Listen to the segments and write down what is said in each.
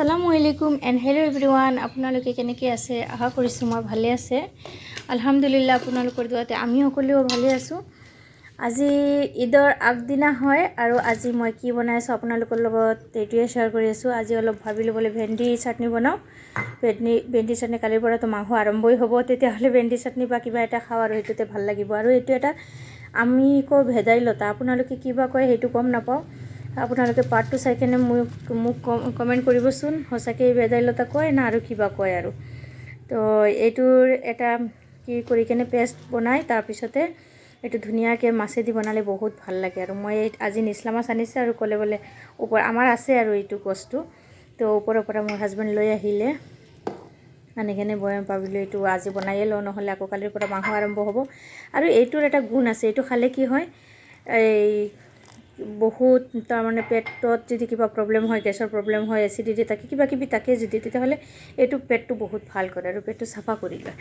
আসসালামু আলাইকুম and hello' everyone. আপোনালোকে কেনেকৈ আছে? আশা কৰিছোঁ মই ভালে আছে। আলহামদুলিল্লাহ, আপোনালোকৰ দুৱাতে আমি সকলোও ভালে আছোঁ। আজি ঈদৰ আগদিনা হয় আৰু আজি মই কি বনাই আছোঁ আপোনালোকৰ লগত এইটোৱে শ্বেয়াৰ কৰি আছোঁ। আজি অলপ ভাবিলোঁ বোলে ভেন্দি চাটনি বনাওঁ। ভেন্দি চাটনি কালিৰ পৰাতো মাংস আৰম্ভই হ'ব, তেতিয়াহ'লে ভেন্দি চাটনি বা কিবা এটা খাওঁ আৰু সেইটোতে ভাল লাগিব। আৰু এইটো এটা আমি কওঁ ভেদাইলতা, আপোনালোকে কিবা কয় সেইটো গম নাপাওঁ। আপোনালোকে পাৰ্টটো চাই কিনে মোক কমেণ্ট কৰিবচোন, সঁচাকৈ ভেদাইলতা কয় না আৰু কিবা কয় আৰু। তো এইটোৰ এটা কি কৰি কিনে পেষ্ট বনাই তাৰপিছতে এইটো ধুনীয়াকৈ মাছেদি বনালে বহুত ভাল লাগে। আৰু মই আজি নিচলা মাছ আনিছে আৰু ক'লে বোলে আমাৰ আছে আৰু এইটো বস্তু। তো ওপৰৰ পৰা মোৰ হাজবেণ্ড লৈ আহিলে, আনি কিনে বয়াম ভাবিলোঁ এইটো আজি বনায়ে লওঁ, নহ'লে আকৌ কালিৰ পৰা মাংস আৰম্ভ হ'ব। আৰু এইটোৰ এটা গুণ আছে, এইটো খালে কি হয়, এই বহুত তাৰমানে পেটত যদি কিবা প্ৰব্লেম হয়, গেছৰ প্ৰব্লেম হয়, এচিডিটি থাকে, কিবা কিবি থাকে যদি, তেতিয়াহ'লে এইটো পেটটো বহুত ভাল কৰে আৰু পেটটো চাফা কৰি লয়।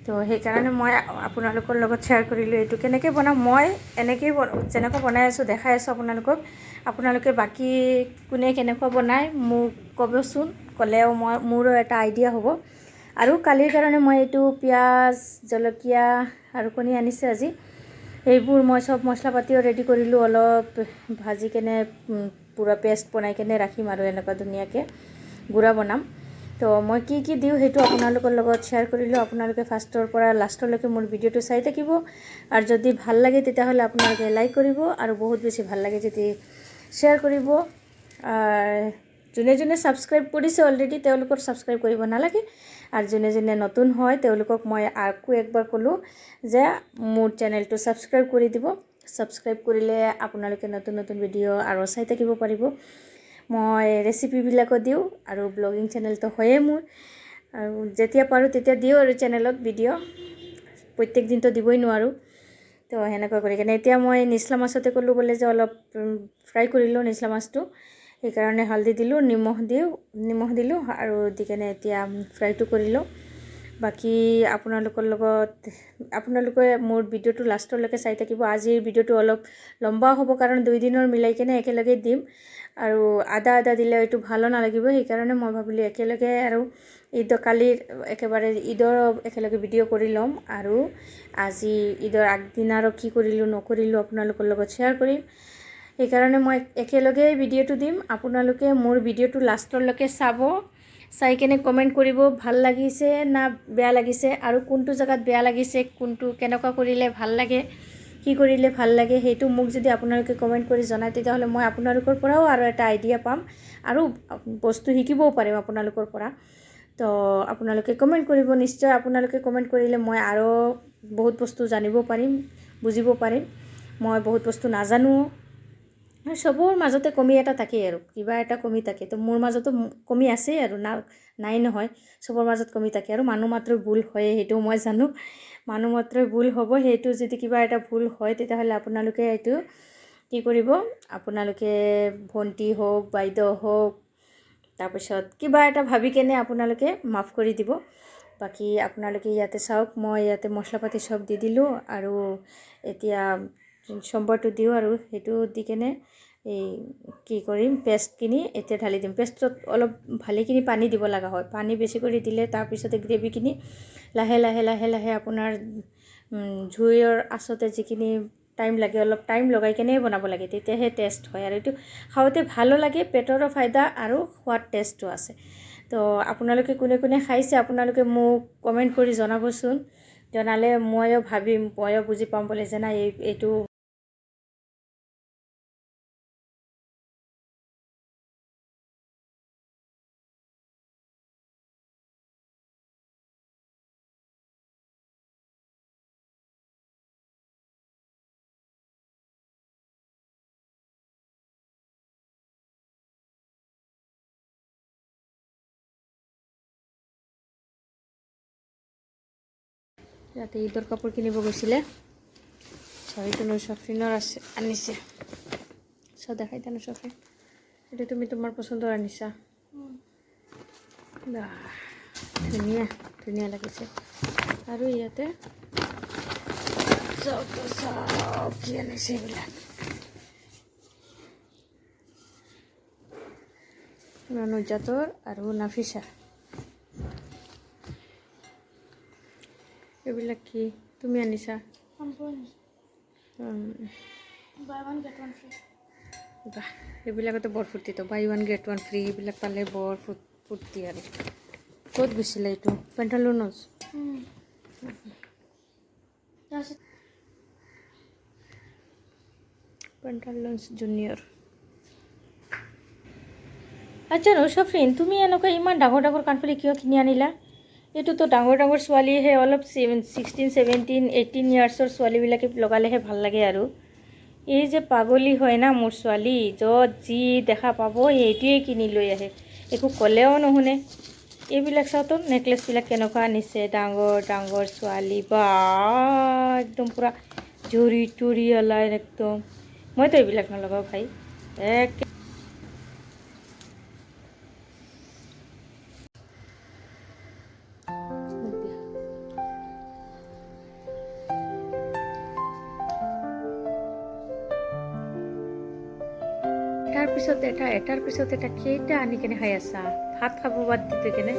তো সেইকাৰণে মই আপোনালোকৰ লগত শ্বেয়াৰ কৰিলোঁ এইটো কেনেকৈ বনাওঁ। মই এনেকৈয়ে যেনেকৈ বনাই আছোঁ দেখাই আছোঁ আপোনালোকক। আপোনালোকে বাকী কোনে কেনেকুৱা বনায় মোক ক'বচোন, ক'লেও মোৰো এটা আইডিয়া হ'ব। আৰু কালিৰ কাৰণে মই এইটো পিঁয়াজ, জলকীয়া আৰু কণী আনিছে আজি, সেইবোৰ মই চব মছলা পাতিও ৰেডি কৰিলোঁ। অলপ ভাজি কেনে পূৰা পেষ্ট বনাই কেনে ৰাখিম আৰু এনেকুৱা ধুনীয়াকৈ গুড়া বনাম। তো মই কি কি দিওঁ সেইটো আপোনালোকৰ লগত শ্বেয়াৰ কৰিলোঁ। আপোনালোকে ফাৰ্ষ্টৰ পৰা লাষ্টলৈকে মোৰ ভিডিঅ'টো চাই থাকিব, আৰু যদি ভাল লাগে তেতিয়াহ'লে আপোনালোকে লাইক কৰিব, আৰু বহুত বেছি ভাল লাগে যদি শ্বেয়াৰ কৰিব। যোনে যোনে ছাবস্ক্ৰাইব কৰিছে অলৰেডি তেওঁলোকৰ ছাবস্ক্ৰাইব কৰিব নালাগে, আৰু যোনে যোনে নতুন হয় তেওঁলোকক মই আকৌ একবাৰ ক'লোঁ যে মোৰ চেনেলটো ছাবস্ক্ৰাইব কৰি দিব। ছাবস্ক্ৰাইব কৰিলে আপোনালোকে নতুন নতুন ভিডিঅ' আৰু চাই থাকিব পাৰিব। মই ৰেচিপিবিলাকো দিওঁ, আৰু ব্লগিং চেনেলটো হয়েই মোৰ, আৰু যেতিয়া পাৰোঁ তেতিয়া দিওঁ আৰু চেনেলত ভিডিঅ', প্ৰত্যেক দিনটো দিবই নোৱাৰোঁ। তো সেনেকুৱা কৰি কিনে এতিয়া মই নিচলা মাছতে ক'লোঁ বোলে যে অলপ ফ্ৰাই কৰি লওঁ নিচলা মাছটো, সেইকাৰণে হালধি দিলোঁ, নিমখ দিলোঁ আৰু দি কেনে এতিয়া ফ্ৰাইটো কৰি লওঁ। বাকী আপোনালোকে মোৰ ভিডিঅ'টো লাষ্টলৈকে চাই থাকিব। আজিৰ ভিডিঅ'টো অলপ লম্বা হ'ব, কাৰণ 2 দিনৰ মিলাই কেনে একেলগে দিম, আৰু আদা দিলে এইটো ভালো নালাগিব। সেইকাৰণে মই ভাবিলোঁ একেলগে আৰু কালিৰ একেবাৰে ঈদৰ একেলগে ভিডিঅ' কৰি ল'ম, আৰু আজি ঈদৰ আগদিনাৰো কি কৰিলোঁ নকৰিলোঁ আপোনালোকৰ লগত শ্বেয়াৰ কৰিম। সেইকাৰণে মই একেলগে ভিডিঅ'টো দিম। আপোনালোকে মোৰ ভিডিঅ'টো লাষ্টলৈকে চাব, চাই কেনে কমেণ্ট কৰিব ভাল লাগিছে না বেয়া লাগিছে, আৰু কোনটো জেগাত বেয়া লাগিছে, কোনটো কেনেকুৱা কৰিলে ভাল লাগে, কি কৰিলে ভাল লাগে, সেইটো মোক যদি আপোনালোকে কমেণ্ট কৰি জনায় তেতিয়াহ'লে মই আপোনালোকৰ পৰাও আৰু এটা আইডিয়া পাম, আৰু বস্তু শিকিবও পাৰিম আপোনালোকৰ পৰা। তো আপোনালোকে কমেণ্ট কৰিব নিশ্চয়। আপোনালোকে কমেণ্ট কৰিলে মই আৰু বহুত বস্তু জানিব পাৰিম, বুজিব পাৰিম। মই বহুত বস্তু নাজানো, চবৰ মাজতে কমি এটা থাকেই, আৰু কিবা এটা কমি থাকে। তো মোৰ মাজতো কমি আছেই, আৰু নাই নহয়, চবৰ মাজত কমি থাকে, আৰু মানুহ মাত্ৰই ভুল হয় সেইটো মই জানো। মানুহ মাত্ৰই ভুল হ'ব, সেইটো যদি কিবা এটা ভুল হয় তেতিয়াহ'লে আপোনালোকে এইটো কি কৰিব, আপোনালোকে ভণ্টি হওক, বাইদেউ হওক, তাৰপিছত কিবা এটা ভাবি কেনে আপোনালোকে মাফ কৰি দিব। বাকী আপোনালোকে ইয়াতে চাওক, মই ইয়াতে মছলা পাতি চব দি দিলোঁ, আৰু এতিয়া সম্বাৰটো দিওঁ, আৰু সেইটো দি কেনে এই কি কৰিম, পেষ্টখিনি এতিয়া ঢালি দিম। পেষ্টত অলপ ভালেখিনি পানী দিব লগা হয়, পানী বেছি কৰি দিলে তাৰপিছতে গ্ৰেভিখিনি লাহে লাহে আপোনাৰ জুইৰ আচতে যিখিনি টাইম লাগে, অলপ টাইম লগাই কেনে বনাব লাগে, তেতিয়াহে টেষ্ট হয়। আৰু এইটো খাওঁতে ভালো লাগে, পেটৰো ফায়দা আৰু সোৱাদ টেষ্টটো আছে। তো আপোনালোকে কোনে কোনে খাইছে আপোনালোকে মোক কমেণ্ট কৰি জনাবচোন, জনালে ময়ো ভাবিম, ময়ো বুজি পাম বুলি যে নাই এইটো ৰাতি ঈদৰ কাপোৰ কিনিব গৈছিলে, চাৰিটো চফিনৰ আনিছে, চাওঁ দেখাই থানো চফিন, এইটো তুমি তোমাৰ পচন্দৰ আনিছা, ধুনীয়া লাগিছে। আৰু ইয়াতে চাওক কি আনিছে এইবিলাক, নুজাতৰ আৰু নাফিছা। এইবিলাক কি তুমি আনিছা? বাহ, এইবিলাকতো বৰ ফূৰ্তিতো, buy one get one free এইবিলাক পালে বৰ ফূৰ্তি আৰু। ক'ত গৈছিলে এইটো? পেণ্টালুনছ? Pantaloons junior. আচ্ছা নৌশাফ্ৰিন, তুমি এনেকুৱা ইমান ডাঙৰ ডাঙৰ কাণফুলি কিয় কিনি আনিলা? এইটোতো ডাঙৰ ডাঙৰ ছোৱালীহে, অলপ 16, 17, 18 ইয়াৰ্ছৰ ছোৱালীবিলাকে লগালেহে ভাল লাগে আৰু। এই যে পাগলী হয় না মোৰ ছোৱালী, য'ত যি দেখা পাব সেইটোৱে কিনি লৈ আহে, একো ক'লেও নুশুনে। এইবিলাক চাওঁতো নেকলেছবিলাক কেনেকুৱা আনিছে, ডাঙৰ ডাঙৰ ছোৱালী, বা একদম পূৰা জৰি তৰি ওলাই একদম। মইতো এইবিলাক নলগাওঁ ভাই, এক এটাৰ পিছত এটা কেইটা আনি কেনে খাই আছা? ভাত খাব বাদ দি কেনে।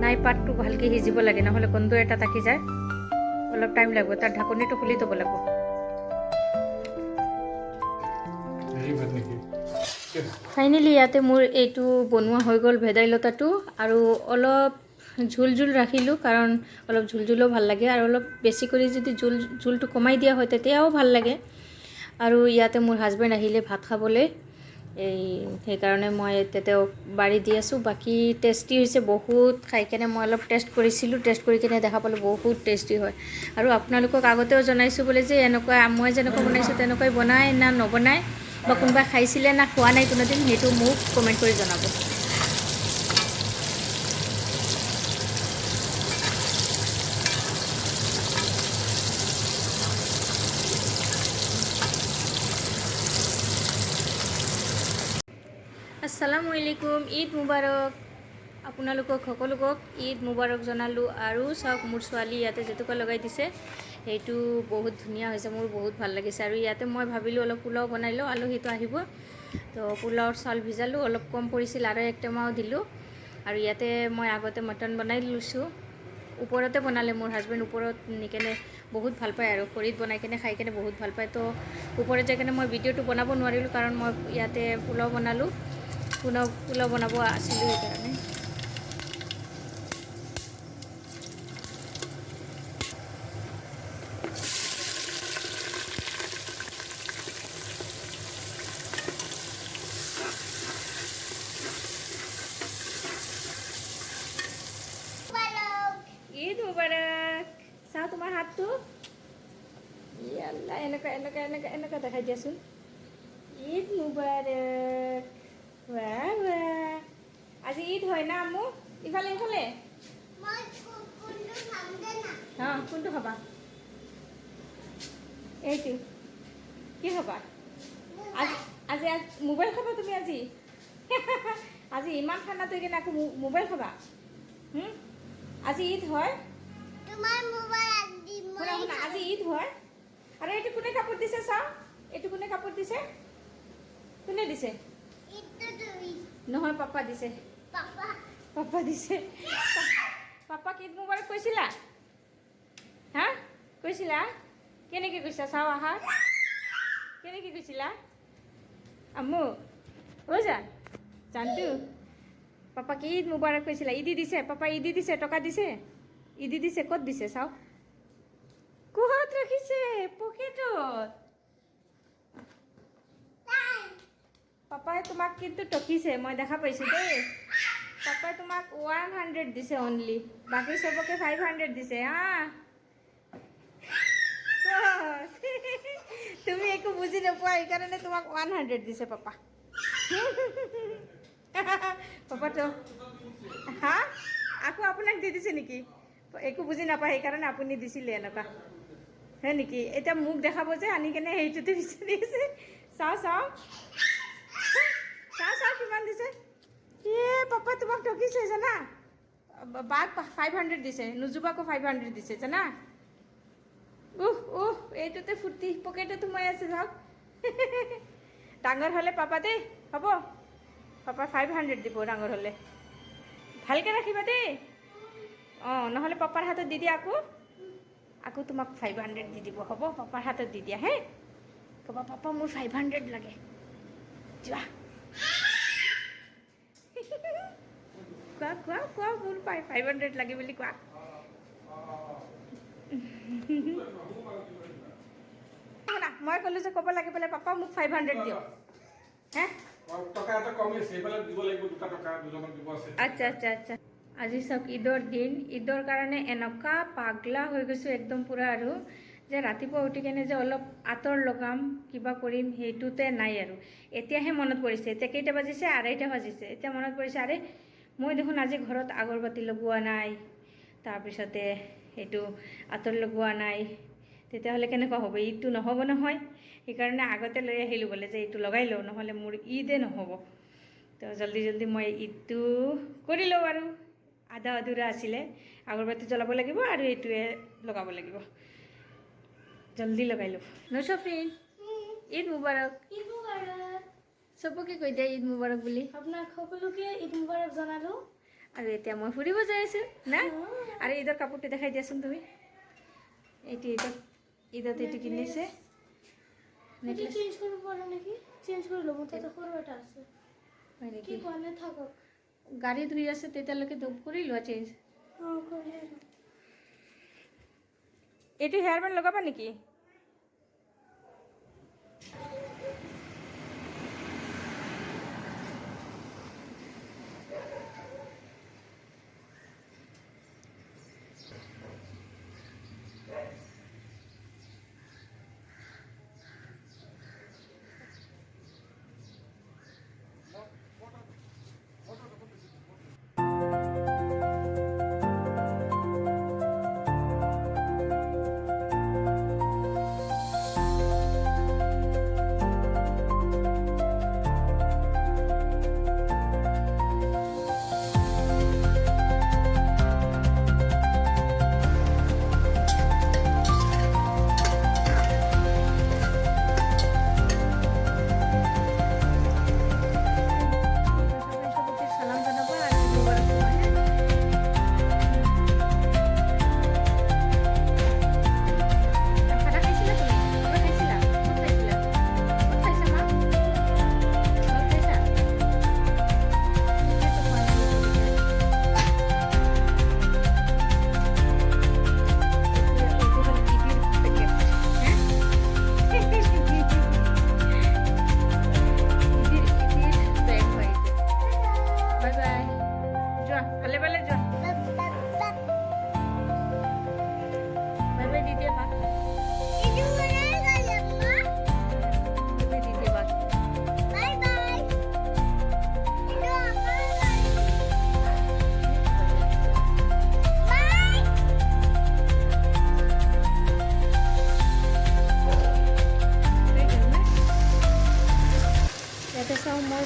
নাই, পাতটো ভালকৈ সিজিব লাগে, নহ'লে গোন্ধ এটা থাকি যায়, অলপ টাইম লাগিব। তাৰ ঢাকনিটো খুলি থ'ব লাগিব। ফাইনেলি ইয়াতে মোৰ এইটো বনোৱা হৈ গ'ল, ভেদাইলতাটো। আৰু অলপ ঝোল ঝোল ৰাখিলোঁ, কাৰণ অলপ ঝোল ঝোলো ভাল লাগে, আৰু অলপ বেছি কৰি যদি ঝোলটো কমাই দিয়া হয় তেতিয়াও ভাল লাগে। আৰু ইয়াতে মোৰ হাজবেণ্ড আহিলে ভাত খাবলৈ, সেইকাৰণে মই তেতিয়াও বাঢ়ি দি আছোঁ। বাকী টেষ্টি হৈছে বহুত, খাই কেনে মই অলপ টেষ্ট কৰিছিলোঁ, টেষ্ট কৰি কেনে দেখা পালোঁ বহুত টেষ্টি হয়। আৰু আপোনালোকক আগতেও জনাইছোঁ বোলে যে এনেকুৱা মই যেনেকুৱা বনাইছোঁ তেনেকুৱাই বনাই না নবনায়, বা কোনোবা খাইছিলে না খোৱা নাই কোনোদিন, সেইটো মোক কমেণ্ট কৰি জনাব। আসসালামু আলাইকুম, ঈদ মুবাৰক। আপোনালোকক সকলোকক ঈদ মুবাৰক জনালোঁ। আৰু চাওক, মোৰ ছোৱালী ইয়াতে জেতুকা লগাই দিছে, সেইটো বহুত ধুনীয়া হৈছে, মোৰ বহুত ভাল লাগিছে। আৰু ইয়াতে মই ভাবিলোঁ অলপ পোলাও বনাই লওঁ, আলহীটো আহিব, তো পোলাওৰ চাউল ভিজালোঁ, অলপ কম পৰিছিল, আৰু এক টেমাও দিলোঁ। আৰু ইয়াতে মই আগতে মটন বনাই লৈছোঁ, ওপৰতে বনালে মোৰ হাজবেণ্ড, ওপৰত নি কেনে বহুত ভাল পায়, আৰু খৰিত বনাই কেনে খাই কেনে বহুত ভাল পায়। তো ওপৰত যাই কেনে মই ভিডিঅ'টো বনাব নোৱাৰিলোঁ, কাৰণ মই ইয়াতে পোলাও বনালোঁ, পোলাও বনাব আছিলোঁ সেইকাৰণে। ঈদ মুবাৰক। চাওঁ তোমাৰ হাতটো, ইয়াল্লা, এনেকুৱা এনেকুৱা এনেকুৱা এনেকুৱা দেখাই দিয়াচোন। ঈদ মুবাৰক। ৱাহ ৱাহ, আজি ঈদ হয় না আম্মু? ইফালে ইফালে অঁ, কোনটো খাবা? এইটো কি খাবা আজি? আজি মোবাইল খাবা তুমি আজি? আজি ইমান ঠাণ্ডা তই কিনে আকৌ মোবাইল খাবা? আজি ঈদ হয়, শুনা শুনা, আজি ঈদ হয়। আৰু এইটো কোনে কাপোৰ দিছে চাওঁ, এইটো কোনে কাপোৰ দিছে? কোনে দিছে? নহয়, পাপা দিছে, পাপা দিছে। পাপাক ঈদ মুবাৰক কৈছিলা? হা, কৈছিলা? কেনেকৈ কৈছা চাওঁ আহা, কেনেকৈ কৈছিলা? আম্মু ঐ জানটো, পাপাক ঈদ মুবাৰক কৈছিলা? ঈদি দিছে, পাপা ঈদি দিছে, টকা দিছে, ঈদি দিছে। ক'ত দিছে চাওঁ, ক'ত ৰাখিছে? পকেটত। পাপাই তোমাক কিন্তু টকিছে, মই দেখা পাইছোঁ দেই। পাপাই তোমাক 100 দিছে অনলি, বাকী চবকে 500 দিছে। তুমি একো বুজি নোপোৱা, সেইকাৰণে তোমাক 100 দিছে পাপা। পাপাটো হা, আকৌ আপোনাক দি দিছে নেকি? একো বুজি নাপায়, সেইকাৰণে আপুনি দিছিলে এনেকুৱা, হয় নেকি? এতিয়া মোক দেখাব যে আনি কেনে সেইটোতে বিচাৰি আছে। চাওঁ চাওঁ চাওঁ চাওঁ কিমান দিছে। পাপা তোমাক টকিছে জানা, বাক 500 দিছে, নুজুবাকো 500 দিছে জানা। এইটোতে ফুৰ্তি পকেটত সোমাই আছে যাওক। ডাঙৰ হ'লে পাপা দেই হ'ব, পাপা 500 দিব ডাঙৰ হ'লে। ভালকৈ ৰাখিবা দেই। অঁ নহ'লে পাপাৰ হাতত দি দিয়া, আকৌ তোমাক 500 দি দিব হ'ব। পাপাৰ হাতত দি দিয়া হে, ক'বা পাপা মোৰ 500 লাগে, যোৱা। কোৱা কোৱা কোৱা, মোৰ 500 লাগে বুলি কোৱা। শুনা, মই ক'লোঁ যে ক'ব লাগে বোলে পাপা মোক 500 দিয়ক। হে আচ্ছা আচ্ছা আচ্ছা। আজি চাওক ঈদৰ দিন, ঈদৰ কাৰণে এনেকুৱা পাগলা হৈ গৈছোঁ একদম পূৰা, আৰু যে ৰাতিপুৱা উঠি কেনে যে অলপ আঁতৰ লগাম কিবা কৰিম সেইটোতে নাই আৰু। এতিয়াহে মনত পৰিছে, এতিয়া কেইটা বাজিছে, 2:30 বাজিছে। এতিয়া মনত পৰিছে, আৰে মই দেখোন আজি ঘৰত আগৰবাতি লগোৱা নাই, তাৰপিছতে সেইটো আঁতৰ লগোৱা নাই। তেতিয়াহ'লে কেনেকুৱা হ'ব, ঈদটো নহ'ব নহয়। সেইকাৰণে আগতে লৈ আহিলোঁ বোলে যে এইটো লগাই লওঁ, নহ'লে মোৰ ঈদে নহ'ব। তো জল্দি জল্দি মই ঈদটো কৰি লওঁ আৰু। আধা আধুৰা আছিলে, আগৰবাতি জ্বলাব লাগিব আৰু এইটোৱে লগাব লাগিব। জল্দি লগাই লওঁ। নচফিন ঈদ মুবাৰক। ঈদ মুবাৰক। চবকে কৈ দিয়া ঈদ মুবাৰক বুলি। আপোনাক সকলোকে ঈদ মুবাৰক জনালোঁ। আৰু এতিয়া মই ফুৰিব যাই আছোঁ না। আৰু ঈদৰ কাপোৰটো দেখাই দিয়াচোন তুমি। এইটো ঈদত এইটো কিনিছে। চেঞ্জ কৰিব পাৰোঁ নেকি? চেঞ্জ কৰি ল'ব, তাতে সৰু এটা আছে। হয় নেকি? থাকক, গাড়ী ধুই আছে তেতিয়ালৈকে কৰি লোৱা চেঞ্জ। এইটো হেয়াৰ বেণ্ড লগাবা নেকি?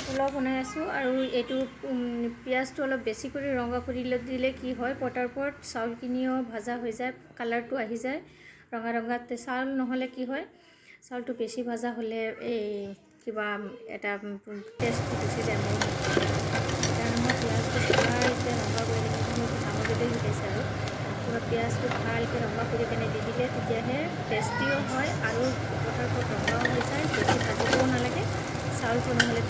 পোলাও বনাই আছোঁ আৰু এইটো পিঁয়াজটো অলপ বেছি কৰি ৰঙা কৰি দিলে কি হয়, পটাৰ ওপৰত চাউলখিনিও ভাজা হৈ যায়, কালাৰটো আহি যায় ৰঙা ৰঙা। চাউল নহ'লে কি হয়, চাউলটো বেছি ভাজা হ'লে এই কিবা এটা টেষ্ট গুচি যায় মোৰ। সেইকাৰণে মই পিঁয়াজটো ভালকৈ ৰঙা কৰি সামগ্ৰীতে শিকাইছে আৰু পুৰা পিঁয়াজটো ভালকৈ ৰঙা কৰি কেনে দি দিলে তেতিয়াহে টেষ্টিও হয় আৰু পটাৰ ওপৰত ৰঙাও হৈ যায়, বেছি ভাজিবও নালাগে। চাউলটো নহ'লে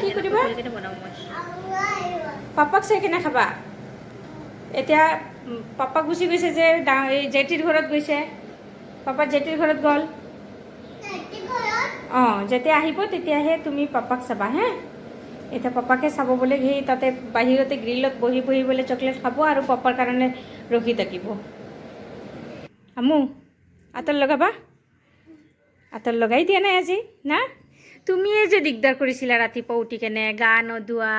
কি কৰিবা বনাওঁ মই। পাপাক চাই কেনে খাবা। এতিয়া পাপা গুচি গৈছে যে এই জেঠীৰ ঘৰত গৈছে, পাপা জেঠীৰ ঘৰত গ'ল। অঁ যেতিয়া আহিব তেতিয়াহে তুমি পাপাক চাবা হে। এতিয়া পাপাকে চাব বোলে, সেই তাতে বাহিৰতে গ্ৰিলত বহি বহি বোলে চকলেট খাব আৰু পাপাৰ কাৰণে ৰখি থাকিব। আমু আঁতৰ লগাবা, আঁতৰ লগাই দিয়া নাই আজি না। তুমিয়ে যে দিগদাৰ কৰিছিলা ৰাতিপুৱা উঠি কেনে, গা নোধোৱা,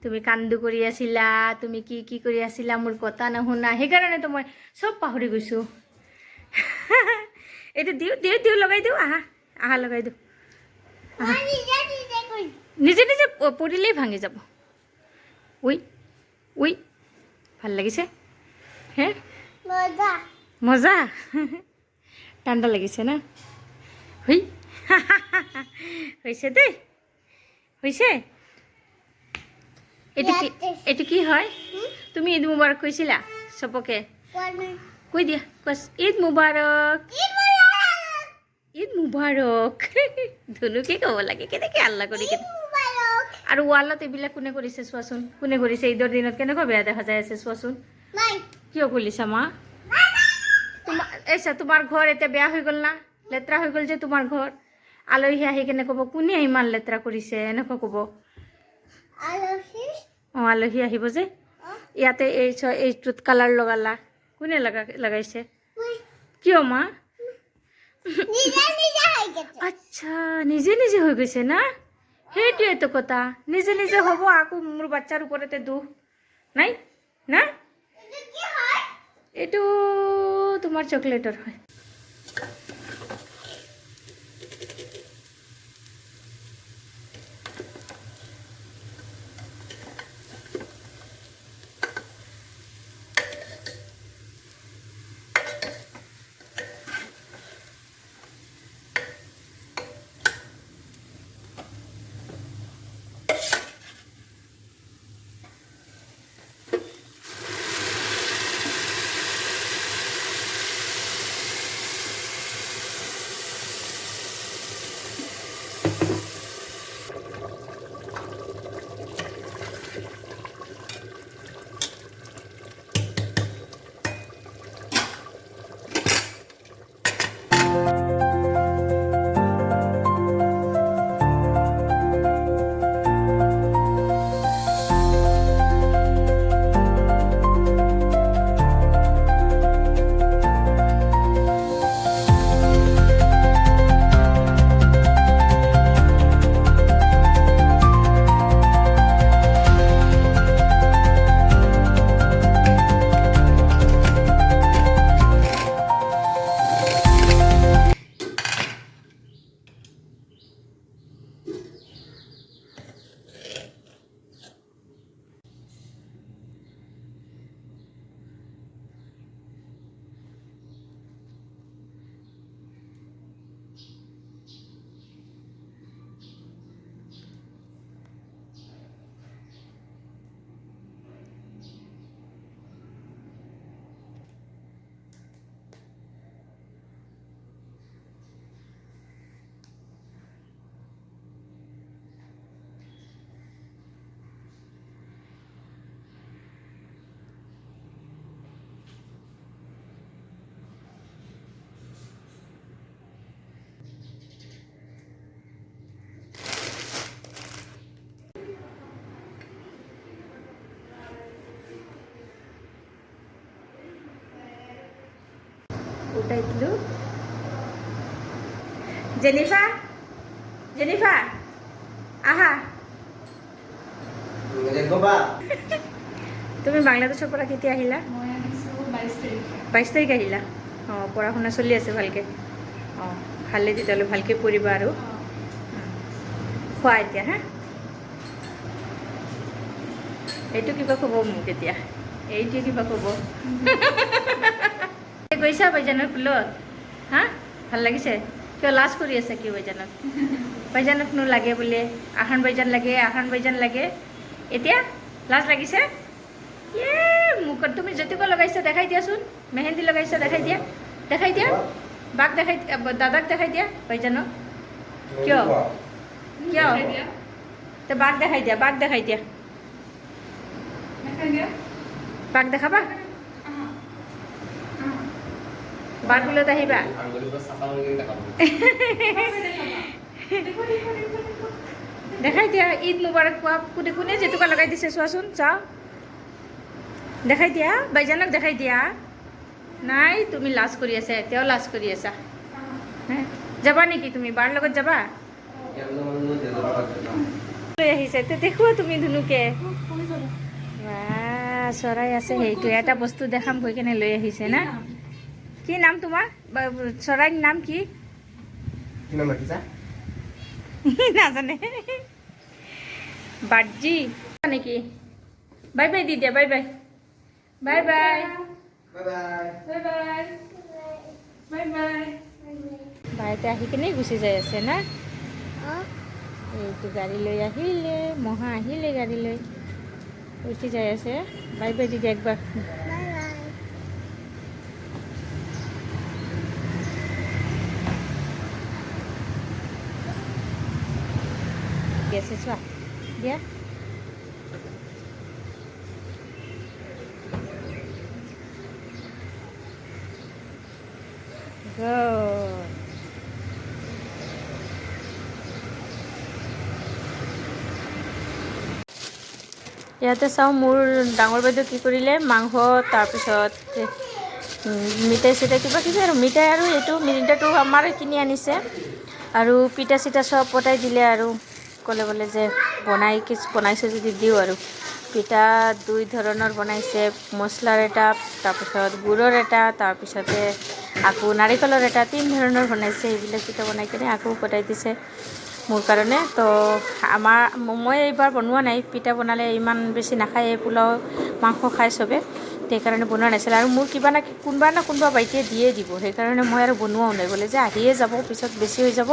তুমি কান্দো কৰি আছিলা, তুমি কি কৰি আছিলা, মোৰ কথা নুশুনা, সেইকাৰণেতো মই চব পাহৰি গৈছোঁ। এইটো দিওঁ লগাই দিওঁ, আহা লগাই দিওঁ। নিজে নিজে পৰিলেই ভাঙি যাব। উই ভাল লাগিছে হে মজা ঠাণ্ডা লাগিছে না হই হৈছে দেই হৈছে এইটো কি হয় তুমি ঈদ মুবাৰক কৈছিলা চবকে কৈ দিয়া কচ ঈদ মুবাৰক ঈদ মুবাৰক ধুনুকে ক'ব লাগে কেনেকৈ আল্লাহ কৰি আৰু ৱালত এইবিলাক কোনে কৰিছে চোৱাচোন কোনে কৰিছে ঈদৰ দিনত কেনেকুৱা বেয়া দেখা যায় আছে চোৱাচোন কিয় খুলিছা মা তোমাৰ ঘৰ এতিয়া বেয়া হৈ গ'ল না লেতেৰা হৈ গ'ল যে তোমাৰ ঘৰ আলহী আহি কেনে ক'ব কোনে ইমান লেতেৰা কৰিছে এনেকুৱা ক'ব অঁ আলহী আহিব যে ইয়াতে এইটোত কালাৰ লগালা কোনে লগাইছে কিয় মা আচ্ছা নিজে নিজে হৈ গৈছে না সেইটোৱেতো কথা নিজে নিজে হ'ব আকৌ মোৰ বাচ্চাৰ ওপৰতে দুখ নাই না এইটো তোমাৰ চকলেটৰ হয় উঠাই দিলোঁ জেনিফা আহা তুমি বাংলাদেশৰ পৰা কেতিয়া আহিলা 22 তাৰিখ আহিলা অঁ পঢ়া শুনা চলি আছে ভালকৈ অঁ ভালেই তেতিয়াহ'লে ভালকৈ পঢ়িবা আৰু খোৱা এতিয়া হা এইটো কিবা ক'ব মোক এতিয়া এইটো কিবা ক'ব গৈছা বাইজানৰ ফুলত হা ভাল লাগিছে কিয় লাজ কৰি আছে কি বাইজানকনো লাগে বোলে আহান বাইজান লাগে এতিয়া লাজ লাগিছে মুখত তুমি জেতুকা লগাইছা দেখাই দিয়াচোন মেহেন্দি লগাইছা দেখাই দিয়া বাক দেখাই দাদাক দেখাই দিয়া বাইজানক কিয় তে বাক দেখাই দিয়া বাক দেখাবা বাৰকুলত আহিবা দেখাই দিয়া ঈদ মুবাৰক কোৱা কোনে জেতুকা লগাই দিছে চোৱাচোন চাওঁ দেখাই দিয়া বাইজানক দেখাই দিয়া নাই তুমি লাজ কৰি আছা এতিয়াও লাজ কৰি আছা যাবা নেকি তুমি বাৰ লগত যাবা লৈ আহিছে তে দেখুৱা তুমি ধুনুকে চৰাই আছে সেইটো এটা বস্তু দেখাম গৈ কেনে লৈ আহিছে না কি নাম তোমাৰ চৰাইৰ নাম কি নাজানে বাৰ্জি নেকি বাই বাই দি দিয়া bye bye bye bye bye bye bye bye bye bye বাইতে আহি কিনে গুচি যাই আছে না এইটো গাড়ী লৈ আহিলে মহা আহিলে গাড়ী লৈ উঠি যাই আছে বাই বাই দিদি একবাৰ আছে চোৱা দিয়া ইয়াতে চাওঁ মোৰ ডাঙৰ বাইদেউ কি কৰিলে মাংস তাৰপিছত মিঠাই চিঠাই কিবা কিবি আৰু মিঠাই আৰু এইটো মিঠাইটো আমাৰ কিনি আনিছে আৰু পিঠা চিঠা চব পতাই দিলে আৰু ক'লে বোলে যে বনাইছে যদি দিওঁ আৰু পিঠা 2 ধৰণৰ বনাইছে মছলাৰ এটা তাৰপিছত গুড়ৰ এটা তাৰপিছতে আকৌ নাৰিকলৰ এটা 3 ধৰণৰ বনাইছে এইবিলাক পিঠা বনাই কিনে আকৌ পতাই দিছে মোৰ কাৰণে তো মই এইবাৰ বনোৱা নাই পিঠা বনালে ইমান বেছি নাখায় এই পোলাও মাংস খাই চবে সেইকাৰণে বনোৱা নাছিল আৰু মোৰ কিবা না কোনোবা বাইটিয়ে দিয়ে দিব সেইকাৰণে মই আৰু বনোৱাও নাই বোলে যে আহিয়ে যাব পিছত বেছি হৈ যাব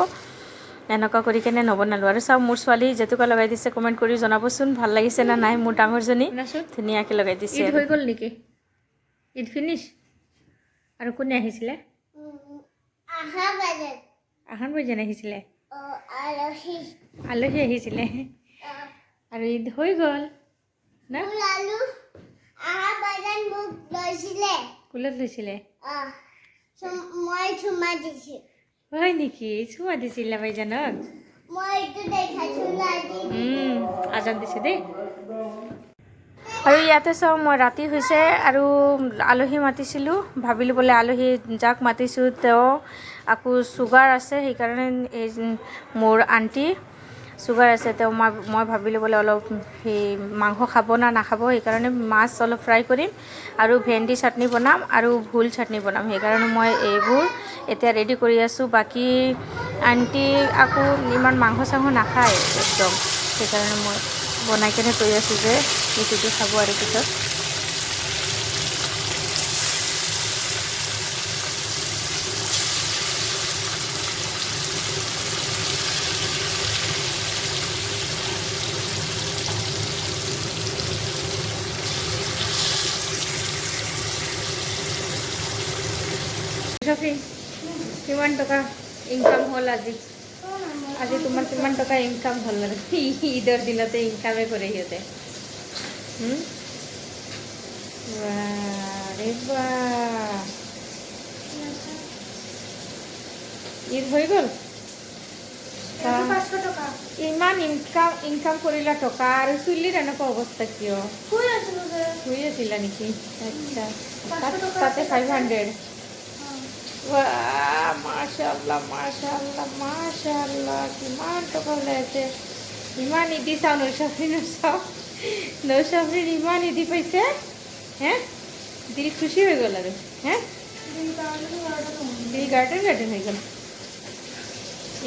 এনেকুৱা কৰি কেনে নবনালোঁ আৰু চাওঁ মোৰ ছোৱালী জেতুকা লগাই দিছে কমেণ্ট কৰি জনাবচোন ভাল লাগিছে না নাই মোৰ ডাঙৰজনী ধুনীয়াকৈ লগাই দিছে ঈদ হৈ গ'ল নেকি ঈদ ফিনিছ আৰু কোনে আহিছিলে আহান বজান আহিছিলে আলহী আহিছিলে আৰু ঈদ হৈ গ'ল না কুলত লৈছিলে হয় নেকি চুমা দিছিলা বাইজানক আজান দিছে দেই আৰু ইয়াতে চাওঁ মই ৰাতি হৈছে আৰু আলহী মাতিছিলোঁ ভাবিলোঁ বোলে আলহী যাক মাতিছোঁ তেওঁ আকৌ চুগাৰ আছে সেইকাৰণে এই মোৰ আণ্টি চুগাৰ আছে তেওঁ মই ভাবিলোঁ বোলে অলপ সেই মাংস খাব না নাখাব সেইকাৰণে মাছ অলপ ফ্ৰাই কৰিম আৰু ভেন্দি চাটনি বনাম আৰু ভোল চাটনি বনাম সেইকাৰণে মই এইবোৰ এতিয়া ৰেডি কৰি আছোঁ বাকী আণ্টি আকৌ ইমান মাংস চাংস নাখায় একদম সেইকাৰণে মই বনাই কেনে থৈ আছোঁ যে এইটোকে খাব আৰু পিছত কিমান টকা ইনকাম হ'ল আজি তোমাৰ কিমান টকা ইনকাম হ'ল ঈদৰ দিনতে ইনকামে কৰে সিহঁতে ঈদ হৈ গ'ল ইমান ইনকাম কৰিলা টকা আৰু চুলিৰ এনেকুৱা অৱস্থা কিয় শুই আছিলা নেকি আচ্ছা তাতে 500 মাশাআল্লাহ মাশাআল্লাহ মাশাআল্লাহ কিমান টকা ওলাইছে ইমান ইদি চাওঁ নৌশাফরিন ইমান ইদি পাইছে হে দিল খুশি হৈ গ'ল আৰু হে দিল গাৰ্ডেন হৈ গ'ল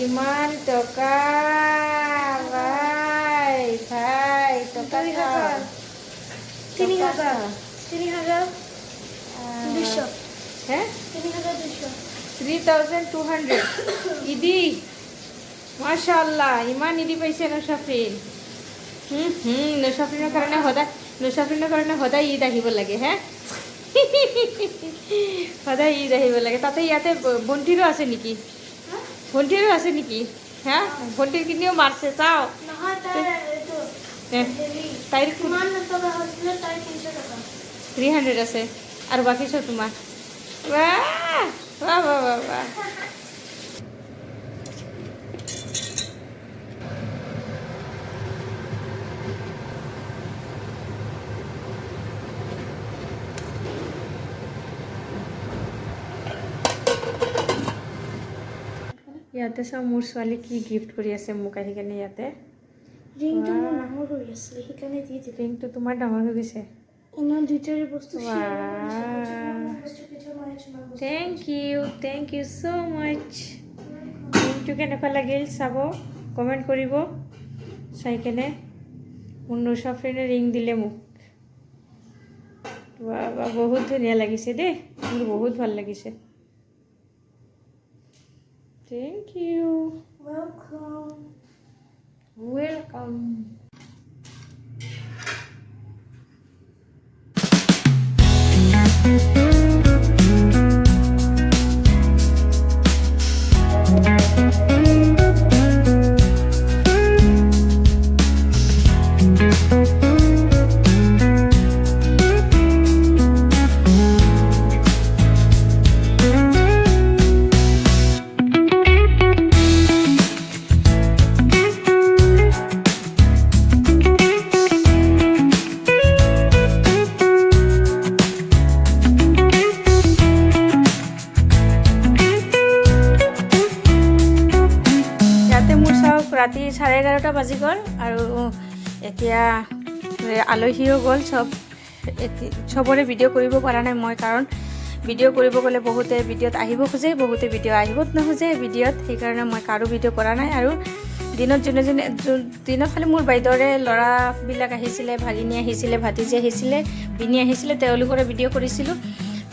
ইমান টকা ভাই টকা 3,200 হ্যাঁ 3,200 ইদি মাশাআল্লাহ ইমান ইদি পাইছে নৌশাফরিন নৌশাফৰিনৰ কাৰণে সদায় ঈদ আহিব লাগে হে সদায় ঈদ আহিব লাগে তাতে ইয়াতে ভণ্টিৰো আছে নেকি হা ভণ্টিৰ কিনিও মাৰছে চাওঁ তাইৰ 300 আছে আৰু বাকী চব তোমাৰ বাহ ইয়াতে চাওঁ মোৰ ছোৱালী কি গিফ্ট কৰি আছে মোক আহি কেনে ইয়াতে ৰিংটো মোৰ ডাঙৰ হৈ আছিলে সেইকাৰণে দি দিলোঁ ৰিংটো তোমাৰ ডাঙৰ হৈ গৈছে ইমান দুইটাৰে বস্তু থেংক ইউ ছ' মাছ ৰিংটো কেনেকুৱা লাগিল চাব কমেণ্ট কৰিব চাই কেনে মোৰ নৌশাফৰিনে ৰিং দিলে মোক বাহ বাহ বহুত ধুনীয়া লাগিছে দেই মোৰ বহুত ভাল লাগিছে থেংক ইউ Welcome. ৱেলকাম ৰাতি 11:30 বাজি গ'ল আৰু এতিয়া আলহীও গ'ল চবৰে ভিডিঅ' কৰিব পৰা নাই মই কাৰণ ভিডিঅ' কৰিব গ'লে বহুতে ভিডিঅ'ত আহিব খোজে বহুতে ভিডিঅ' আহিব নোখোজে ভিডিঅ'ত সেইকাৰণে মই কাৰো ভিডিঅ' কৰা নাই আৰু দিনত খালি মোৰ বাইদেউৰে ল'ৰাবিলাক আহিছিলে ভাগিনী আহিছিলে ভাতিজী আহিছিলে বিনি আহিছিলে তেওঁলোকৰে ভিডিঅ' কৰিছিলোঁ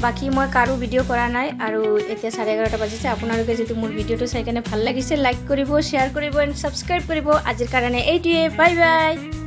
বাকি মই কাৰো ভিডিঅ' কৰা নাই আৰু এতিয়া 11:30 বাজিছে আপোনালোকে যদি মোৰ ভিডিঅ'টো চাই কেনে ভাল লাগিছে লাইক কৰিব শ্বেয়াৰ কৰিব এণ্ড ছাবস্ক্ৰাইব কৰিব আজিৰ কাৰণে এইটোৱে বাই বাই